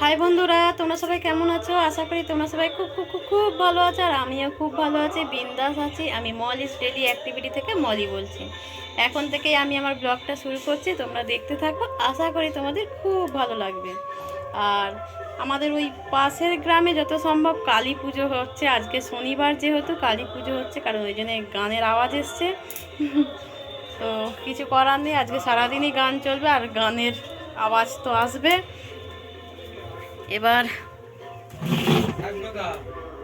High বন্ধুরা, তোমরা সবাই কেমন আছো? আশা করি তোমরা সবাই খুব খুব খুব খুব ভালো আছো। আর আমিও খুব ভালো আছি, বিন্দাস আছি। আমি মলিস ডেলি অ্যাক্টিভিটি থেকে মলি বলছি। এখন থেকেই আমি আমার ব্লগটা শুরু করছি, তোমরা দেখতে থাকো। আশা করি তোমাদের খুব ভালো লাগবে। আর আমাদের ওই পাশের গ্রামে যত সম্ভব কালী পুজো হচ্ছে। আজকে শনিবার যেহেতু কালী পুজো হচ্ছে, কারণ ওই জন্য গানের আওয়াজ এসছে। তো কিছু করার নেই, আজকে সারাদিনই গান চলবে আর গানের আওয়াজ তো আসবে। এবার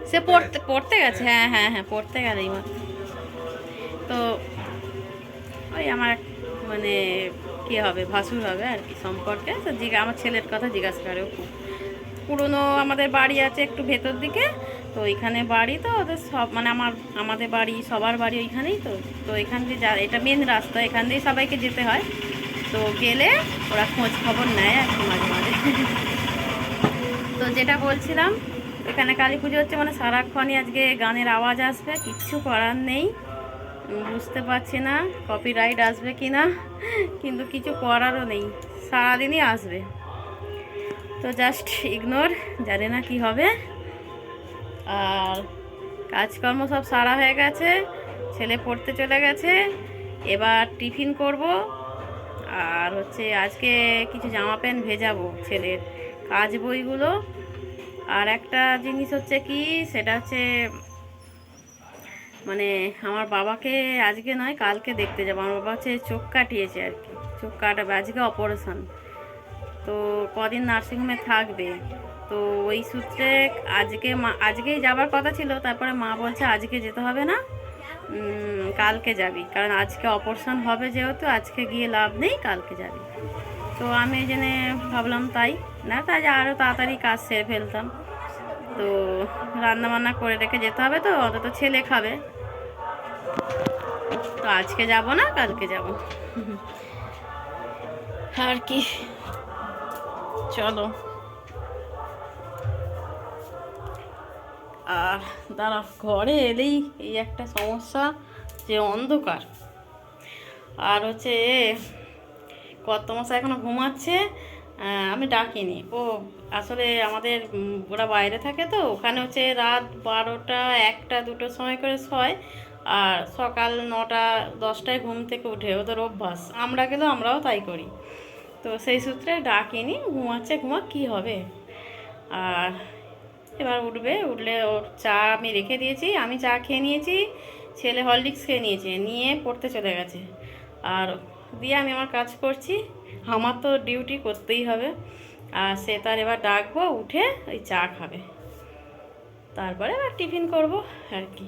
সে পড়তে পড়তে গেছে, হ্যাঁ হ্যাঁ হ্যাঁ, পড়তে গেলেই মা। তো ওই আমার মানে কী হবে, ভাসুর হবে আর কি সম্পর্কে। তো আমার ছেলের কথা জিজ্ঞাসা করে। খুব পুরনো আমাদের বাড়ি আছে একটু ভেতর দিকে। তো ওইখানে বাড়ি, তো ওদের সব মানে আমাদের বাড়ি সবার বাড়ি ওইখানেই। তো তো এখান দিয়ে এটা মেন রাস্তা, এখান দিয়ে সবাইকে যেতে হয়। তো গেলে ওরা খোঁজ খবর নেয় আর কি মাঝে মাঝে। তো যেটা বলছিলাম, এখানে কালী পুজো হচ্ছে মানে সারাক্ষণই আজকে গানের আওয়াজ আসবে, কিচ্ছু করার নেই। বুঝতে পারছি না কপিরাইট আসবে কি না, কিন্তু কিছু করারও নেই, সারাদিনই আসবে। তো জাস্ট ইগনোর, জানি না কি হবে। আর কাজকর্ম সব সারা হয়ে গেছে, ছেলে পড়তে চলে গেছে। এবার টিফিন করব। আর হচ্ছে আজকে কিছু জামা প্যান্ট ভেজাবো ছেলের, কাজ বইগুলো। আর একটা জিনিস হচ্ছে কি, সেটা হচ্ছে মানে আমার বাবাকে আজকে নয় কালকে দেখতে যাবো। আমার বাবা হচ্ছে চোখ কাটিয়েছে আর কি, চোখ কাটাবে, আজকে অপারেশন। তো কদিন নার্সিংহোমে থাকবে। তো ওই সূত্রে আজকেই যাবার কথা ছিল, তারপরে মা বলছে আজকে যেতে হবে না, কালকে যাবি, কারণ আজকে অপারেশন হবে যেহেতু, আজকে গিয়ে লাভ নেই, কালকে যাবি। তো আমি এই জন্যে ভাবলাম তাই না, তাই আরও তাড়াতাড়ি কাজ সেরে ফেলতাম। তো রান্না বান্না করে রেখে যেতে হবে, তো অন্তত ছেলে খাবে। তো আজকে যাব না, কালকে যাব আর কি। চলো আর দাঁড়া, ঘরে এলেই এই একটা সমস্যা, যে অন্ধকার। আর হচ্ছে কর্তামশাই এখনও ঘুমাচ্ছে, আমি ডাকিনি। ও আসলে আমাদের ওরা বাইরে থাকে, তো ওখানে হচ্ছে রাত 12টা 1টা 2টোর সময় করে শোয়। আর সকাল 9টা 10টায় ঘুম থেকে উঠে, ওদের অভ্যাস। আমরা গেলেও আমরাও তাই করি। তো সেই সূত্রে ডাকিনি, ঘুমাচ্ছে, ঘুমাক, কী হবে। আর এবার উঠবে, উঠলে ওর চা আমি রেখে দিয়েছি, আমি চা খেয়ে নিয়েছি, ছেলে হরলিক্স খেয়ে নিয়েছে, নিয়ে পড়তে চলে গেছে। আর দিয়ে আমি আমার কাজ করছি, আমার তো ডিউটি করতেই হবে। আর সে তার এবার ডাকবো, উঠে ওই চা খাবে, তারপরে এবার টিফিন করব আর কি।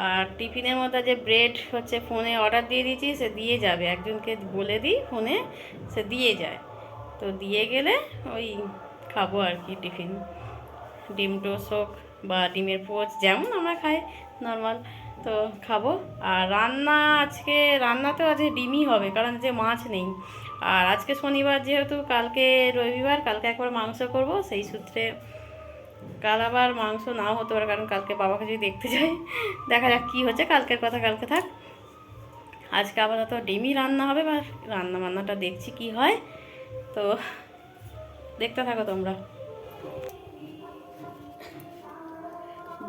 আর টিফিনের মধ্যে যে ব্রেড হচ্ছে ফোনে অর্ডার দিয়ে দিয়েছি, সে দিয়ে যাবে, একজনকে বলে দিই ফোনে, সে দিয়ে যায়। তো দিয়ে গেলে ওই খাবো আর কি টিফিন, ডিম টোস্ট হোক বা ডিমের পোচ, যেমন আমরা খাই নর্মাল, তো খাবো। আর রান্নাতেও আজকে ডিমই হবে, কারণ যে মাছ নেই। আর আজকে শনিবার যেহেতু, কালকে রবিবার, কালকে একবার মাংস করব, সেই সূত্রে কাল আবার মাংস নাও হতে পারে, কারণ কালকে বাবাকে যদি দেখতে যাই, দেখা যাক কী হচ্ছে, কালকের কথা কালকে থাক। আজকে আপাতত ডিমই রান্না হবে, বা রান্না বান্নাটা দেখছি কি হয়। তো দেখতে থাকো তোমরা।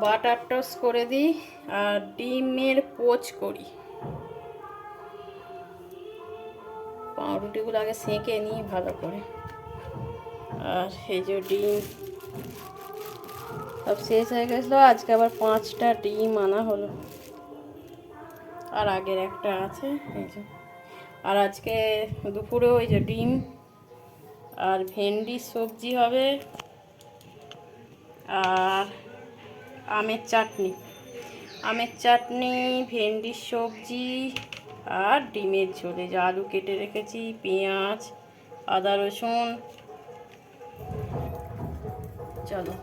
বাটার টোস্ট করে দিই আর ডিমের পোচ করি। পাউরুটিগুলো আগে সেঁকে নিই ভালো করে। আর এই যে ডিম সব শেষ হয়ে গেছিলো, আজকে আবার 5টা ডিম আনা হলো, আর আগের একটা আছে এই যে। আর আজকে দুপুরে ওই যে ডিম আর ভেন্ডি সবজি হবে, আর আমের চাটনি, ভেন্ডির সবজি, আর ডিমের ঝোলে যে আলু কেটে রেখেছি, পেঁয়াজ, আদা রসুন। চলো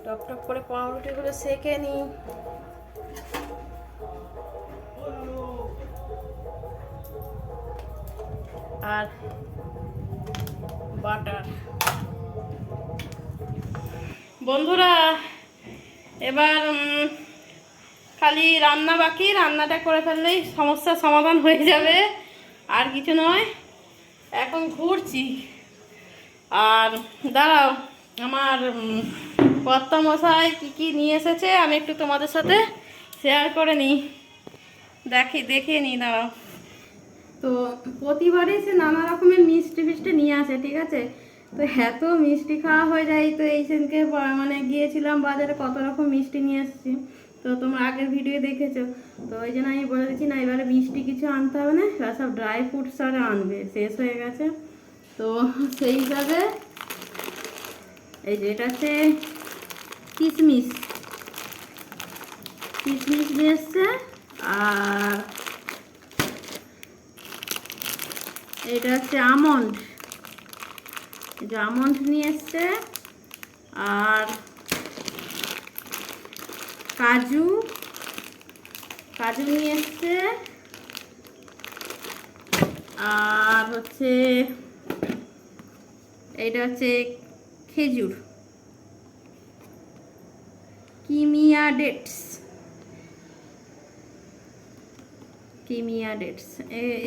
টক টক করে পাউরুটিগুলো সেঁকে নিই। আর বাটার। বন্ধুরা এবার খালি রান্না বাকি, রান্নাটা করে ফেললেই সমস্যার সমাধান হয়ে যাবে, আর কিছু নয়। এখন ঘুরছি, আর দাঁড়াও, আমার কর্তামশাই কী কী নিয়ে এসেছে আমি একটু তোমাদের সাথে শেয়ার করে নিই, দেখিয়ে নিই, দাঁড়াও। তো প্রতিবারই সে নানা রকমের মিষ্টি ফিষ্টি নিয়ে আসে, ঠিক আছে। তো এত মিষ্টি খাওয়া হয়ে যায়, তো এই সেদিনকে মানে গিয়েছিলাম বাজারে, কত রকম মিষ্টি নিয়ে এসেছি, তো তোমরা আগের ভিডিও দেখেছো। তো ওই জন্য আমি বলে দিচ্ছি না, এবারে মিষ্টি কিছু আনতে হবে না, এবার সব ড্রাই ফ্রুটস আর আনবে, শেষ হয়ে গেছে। তো সেই হিসাবে এই যে এটা হচ্ছে কিশমিশ কিশমিশ নিয়ে এসছে, আর এটা হচ্ছে আমন্ড, এই যে আমন্ড নিয়ে এসছে, আর কাজু কাজু নিয়ে এসছে, আর হচ্ছে এইটা হচ্ছে খেজুর, কিমিয়া ডেটস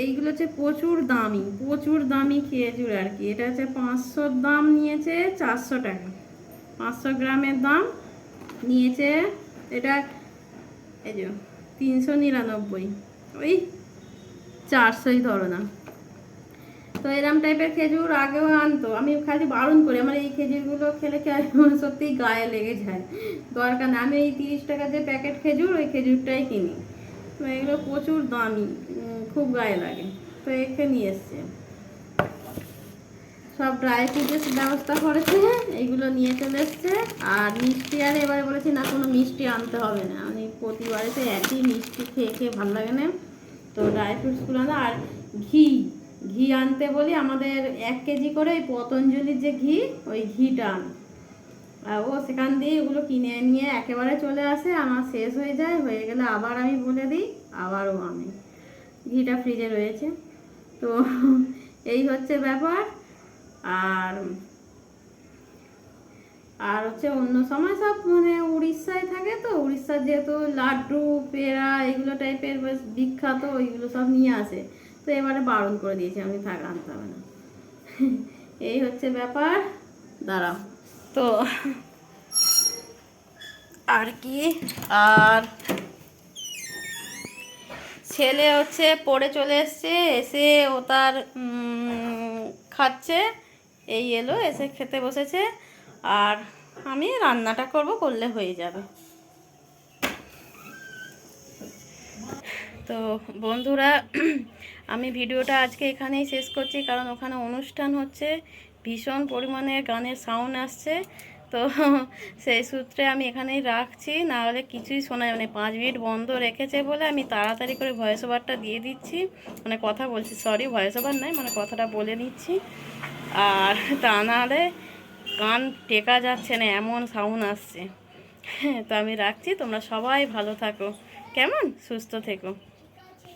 এইগুলো হচ্ছে প্রচুর দামি খেজুর আর কি। এটা হচ্ছে 500 দাম নিয়েছে, 400 টাকা, 500 গ্রামের দাম নিয়েছে। এটা এই যে 399, ওই 400ই ধরো না। তো এরম টাইপের খেজুর আগেও আনতো, আমি খালি বারণ করি, আমার এই খেজুরগুলো খেলে সত্যিই গায়ে লেগে যায়, দরকার না। আমি এই 30 টাকা যে প্যাকেট খেজুর, ওই খেজুরটাই কিনি। তো এগুলো প্রচুর দামি, খুব গায়ে লাগে। তো একে নিয়ে এসছে, সব ড্রাই ফ্রুটের ব্যবস্থা করেছে, এইগুলো নিয়ে চলে এসছে। আর মিষ্টি, আর এবারে বলেছি না, কোনো মিষ্টি আনতে হবে না, আমি প্রতিবারে তো একই মিষ্টি খেয়ে খেয়ে ভালো লাগে না। তো ড্রাই ফ্রুটসগুলো না, আর ঘি আনতে বলি, আমাদের 1 কেজি করে ওই পতঞ্জলির যে ঘি, ওই ঘিটা আন। আর ও সেখান দিয়ে ওগুলো কিনে নিয়ে একেবারে চলে আসে, আমার শেষ হয়ে যায়, হয়ে গেলে আবার আমি বলে দিই, আবারও আমি ঘিটা ফ্রিজে রয়েছে। তো এই হচ্ছে ব্যাপার। আর আর হচ্ছে অন্য সময় সব মানে উড়িষ্যায় থাকে, তো উড়িষ্যার যেহেতু লাড্ডু পেড়া এগুলো টাইপের বেশ বিখ্যাত, ওইগুলো সব নিয়ে আসে। তো এবারে বারণ করে দিয়েছি আমি, থাক আনতে হবে না। এই হচ্ছে ব্যাপার, দাঁড়াও। তো আর কি, আর ছেলে হচ্ছে পড়ে চলে এসছে, এসে ও তার খাচ্ছে, এই এলো এসে খেতে বসেছে, আর আমি রান্নাটা করলে হয়ে যাবে। তো বন্ধুরা, আমি ভিডিওটা আজকে এখানেই শেষ করছি, কারণ ওখানে অনুষ্ঠান হচ্ছে, ভীষণ পরিমাণে গানের সাউন্ড আসছে। তো সেই সূত্রে আমি এখানেই রাখছি, না হলে কিছুই শোনা যাবে না। 5 মিনিট বন্ধ রেখেছে বলে আমি তাড়াতাড়ি করে ভয়েস ওভারটা দিয়ে দিচ্ছি, মানে কথা বলছি, সরি ভয়েস ওভার নয়, মানে কথাটা বলে নিচ্ছি। আর তা নাহলে কান টেকা যাচ্ছে না, এমন সাউন্ড আসছে। তো আমি রাখছি, তোমরা সবাই ভালো থাকো, কেমন, সুস্থ থেকো।